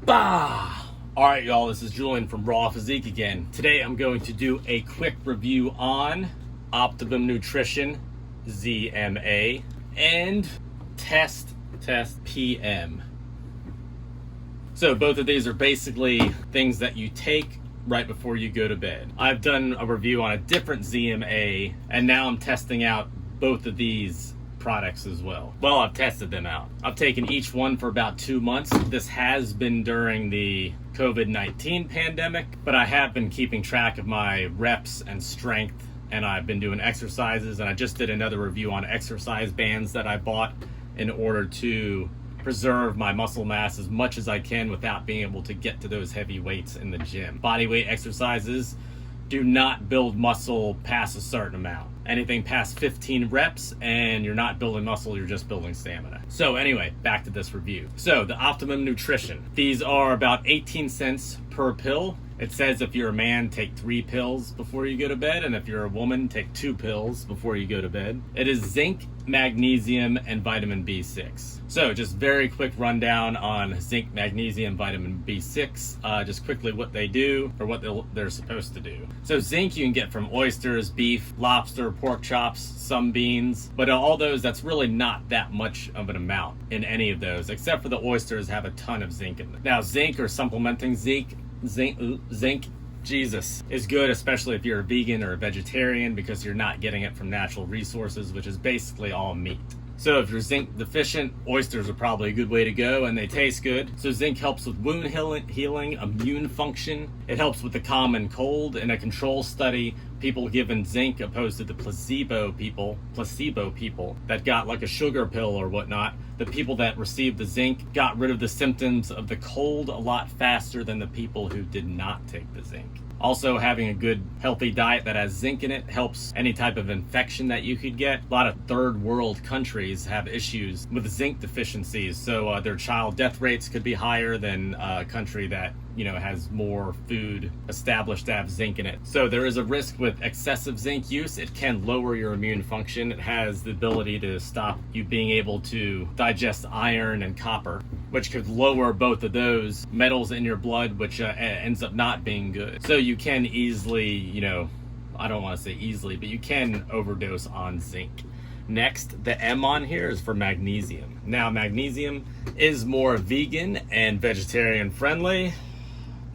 Bah! Alright y'all, this is Julian from Raw Physique again. Today I'm going to do a quick review on Optimum Nutrition, ZMA, and Test PM. So both of these are basically things that you take right before you go to bed. I've done a review on a different ZMA, and now I'm testing out both of these products as well. Well, I've tested them out. I've taken each one for about 2 months. This has been during the COVID-19 pandemic, but I have been keeping track of my reps and strength, and I've been doing exercises, and I just did another review on exercise bands that I bought in order to preserve my muscle mass as much as I can without being able to get to those heavy weights in the gym. Body weight exercises do not build muscle past a certain amount. Anything past 15 reps and you're not building muscle, you're just building stamina. So anyway, back to this review. So the Optimum Nutrition. These are about 18 cents per pill. It says if you're a man, take 3 pills before you go to bed, and if you're a woman, take 2 pills before you go to bed. It is zinc, magnesium, and vitamin B6. So just very quick rundown on zinc, magnesium, vitamin B6. Just quickly what they do, or what they're supposed to do. So zinc you can get from oysters, beef, lobster, pork chops, some beans, but all those, that's really not that much of an amount in any of those, except for the oysters have a ton of zinc in them. Now zinc or supplementing zinc, Jesus, is good, especially if you're a vegan or a vegetarian, because you're not getting it from natural resources, which is basically all meat. So if you're zinc deficient, oysters are probably a good way to go, and they taste good. So zinc helps with wound healing, immune function. It helps with the common cold. In a control study, people given zinc opposed to the placebo people that got like a sugar pill or whatnot, the people that received the zinc got rid of the symptoms of the cold a lot faster than the people who did not take the zinc. Also, having a good healthy diet that has zinc in it helps any type of infection that you could get. A lot of third world countries have issues with zinc deficiencies, so their child death rates could be higher than a country that has more food established to have zinc in it. So there is a risk with excessive zinc use. It can lower your immune function. It has the ability to stop you being able to digest iron and copper, which could lower both of those metals in your blood, which ends up not being good. So you can easily, I don't want to say easily, but you can overdose on zinc. Next, the M on here is for magnesium. Now, magnesium is more vegan and vegetarian friendly.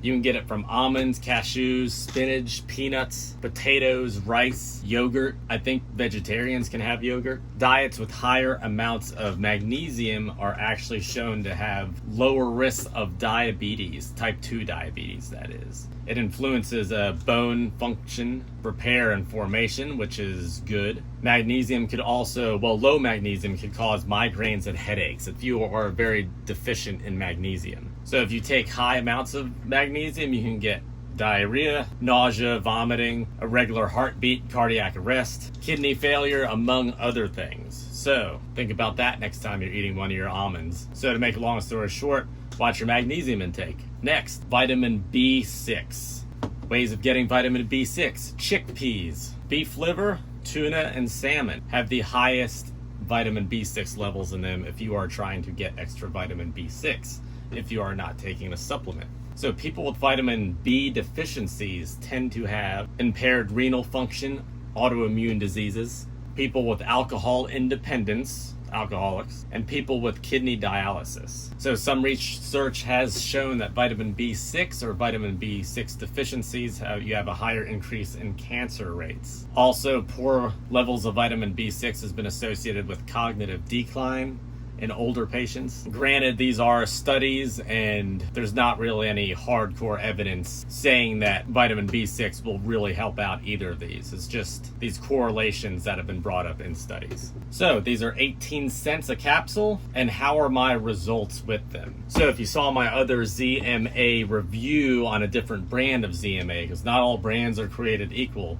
You can get it from almonds, cashews, spinach, peanuts, potatoes, rice, yogurt. I think vegetarians can have yogurt. Diets with higher amounts of magnesium are actually shown to have lower risks of diabetes, type 2 diabetes that is. It influences bone function, repair, and formation, which is good. Magnesium could also, low magnesium could cause migraines and headaches if you are very deficient in magnesium. So if you take high amounts of magnesium, you can get diarrhea, nausea, vomiting, irregular heartbeat, cardiac arrest, kidney failure, among other things. So think about that next time you're eating one of your almonds. So to make a long story short, watch your magnesium intake. Next, vitamin B6. Ways of getting vitamin B6. Chickpeas, beef liver, tuna, and salmon have the highest vitamin B6 levels in them if you are trying to get extra vitamin B6, if you are not taking a supplement. So people with vitamin B deficiencies tend to have impaired renal function, autoimmune diseases, people with alcohol independence, alcoholics, and people with kidney dialysis. So some research has shown that vitamin B6 or vitamin B6 deficiencies, you have a higher increase in cancer rates. Also, poor levels of vitamin B6 has been associated with cognitive decline in older patients. Granted, these are studies and there's not really any hardcore evidence saying that vitamin B6 will really help out either of these. It's just these correlations that have been brought up in studies. So these are 18 cents a capsule, and how are my results with them? So if you saw my other ZMA review on a different brand of ZMA, because not all brands are created equal,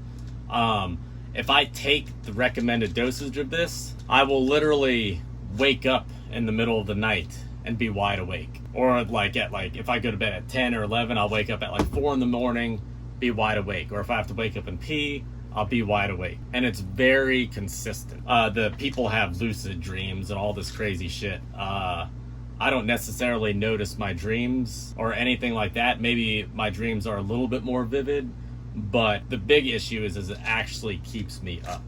if I take the recommended dosage of this, I will literally wake up in the middle of the night and be wide awake. Or if I go to bed at 10 or 11, I'll wake up at 4 in the morning, be wide awake. Or if I have to wake up and pee, I'll be wide awake. And it's very consistent. The people have lucid dreams and all this crazy shit. I don't necessarily notice my dreams or anything like that. Maybe my dreams are a little bit more vivid, but the big issue is it actually keeps me up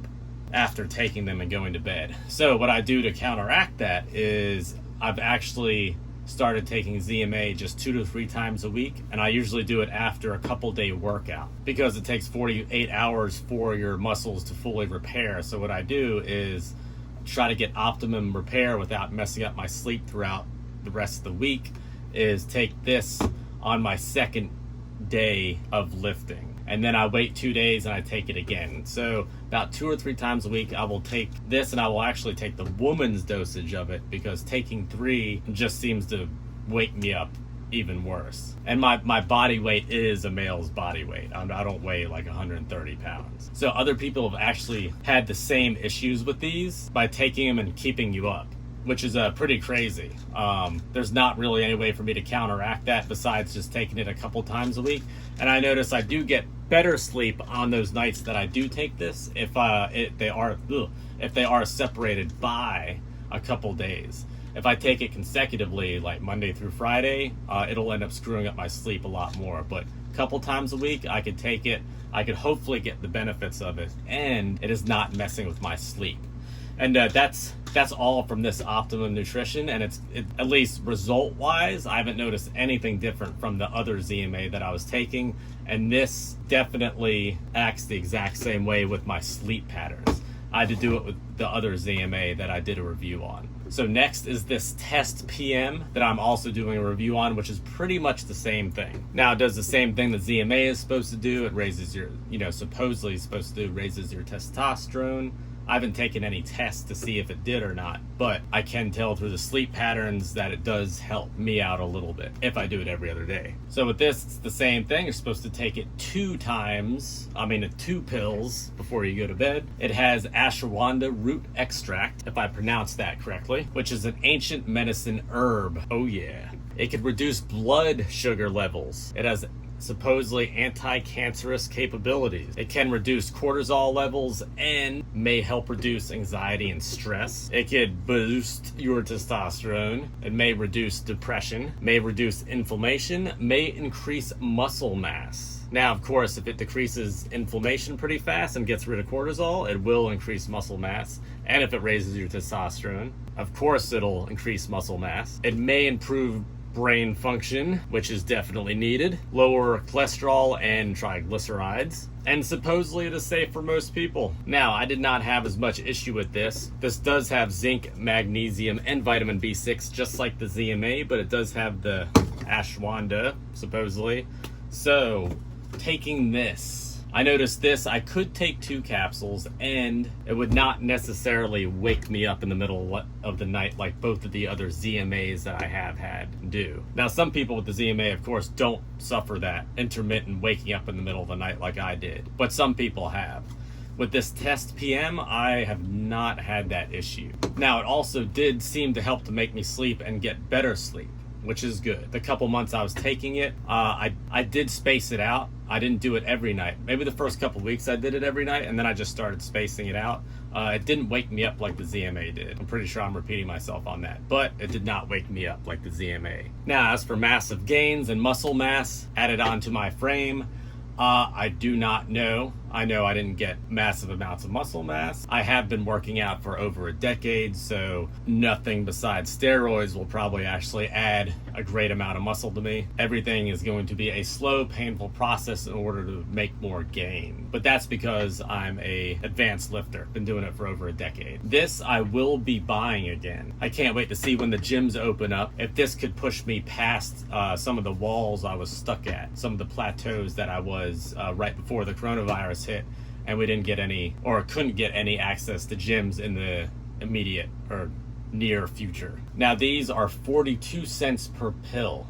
after taking them and going to bed. So what I do to counteract that is I've actually started taking ZMA just 2 to 3 times a week, and I usually do it after a couple-day workout because it takes 48 hours for your muscles to fully repair. So what I do is try to get optimum repair without messing up my sleep throughout the rest of the week, is take this on my second day of lifting. And then I wait 2 days and I take it again. So about 2 or 3 times a week, I will take this, and I will actually take the woman's dosage of it because taking 3 just seems to wake me up even worse. And my body weight is a male's body weight. I don't weigh like 130 pounds. So other people have actually had the same issues with these by taking them and keeping you up, which is pretty crazy. There's not really any way for me to counteract that besides just taking it a couple times a week. And I notice I do get better sleep on those nights that I do take this if they are separated by a couple days. If I take it consecutively, like Monday through Friday, it'll end up screwing up my sleep a lot more. But a couple times a week, I could take it. I could hopefully get the benefits of it, and it is not messing with my sleep. And that's all from this Optimum Nutrition, and it at least result-wise, I haven't noticed anything different from the other ZMA that I was taking, and this definitely acts the exact same way with my sleep patterns. I had to do it with the other ZMA that I did a review on. So next is this Test PM that I'm also doing a review on, which is pretty much the same thing. Now, it does the same thing that ZMA is supposed to do. It raises your, supposedly supposed to do, raises your testosterone. I haven't taken any tests to see if it did or not, but I can tell through the sleep patterns that it does help me out a little bit if I do it every other day. So with this, it's the same thing. You're supposed to take it 2 pills before you go to bed. It has ashwagandha root extract, if I pronounced that correctly, which is an ancient medicine herb. Oh yeah. It could reduce blood sugar levels. It has supposedly anti-cancerous capabilities. It can reduce cortisol levels and may help reduce anxiety and stress. It could boost your testosterone. It may reduce depression, may reduce inflammation, may increase muscle mass. Now, of course, if it decreases inflammation pretty fast and gets rid of cortisol, it will increase muscle mass. And if it raises your testosterone, of course, it'll increase muscle mass. It may improve brain function, which is definitely needed, lower cholesterol and triglycerides, and supposedly it is safe for most people. Now, I did not have as much issue with this. This does have zinc, magnesium, and vitamin B6, just like the ZMA, but it does have the ashwagandha, supposedly. So, taking this, I noticed this, I could take 2 capsules and it would not necessarily wake me up in the middle of the night like both of the other ZMAs that I have had do. Now, some people with the ZMA, of course, don't suffer that intermittent waking up in the middle of the night like I did, but some people have. With this Test PM, I have not had that issue. Now, it also did seem to help to make me sleep and get better sleep, which is good. The couple months I was taking it, I did space it out. I didn't do it every night. Maybe the first couple weeks I did it every night, and then I just started spacing it out. It didn't wake me up like the ZMA did. I'm pretty sure I'm repeating myself on that, but it did not wake me up like the ZMA. Now, as for massive gains and muscle mass added onto my frame, I do not know. I know I didn't get massive amounts of muscle mass. I have been working out for over a decade, so nothing besides steroids will probably actually add a great amount of muscle to me. Everything is going to be a slow, painful process in order to make more gain. But that's because I'm a advanced lifter. Been doing it for over a decade. This I will be buying again. I can't wait to see when the gyms open up if this could push me past some of the walls I was stuck at, some of the plateaus that I was right before the coronavirus hit, and we didn't get any, or couldn't get any access to gyms in the immediate or near future. Now, these are 42 cents per pill.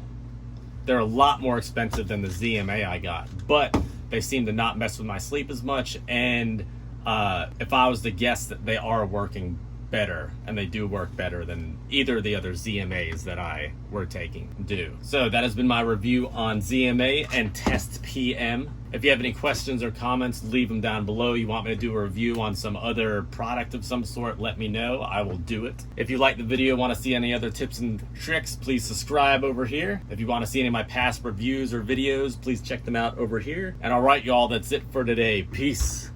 They're a lot more expensive than the ZMA I got, but they seem to not mess with my sleep as much, and if I was to guess, that they are working better, and they do work better than either of the other ZMAs that I were taking do. So that has been my review on ZMA and Test PM. If you have any questions or comments, leave them down below. You want me to do a review on some other product of some sort, let me know. I will do it. If you like the video, want to see any other tips and tricks, please subscribe over here. If you want to see any of my past reviews or videos, please check them out over here. And all right, y'all, that's it for today. Peace.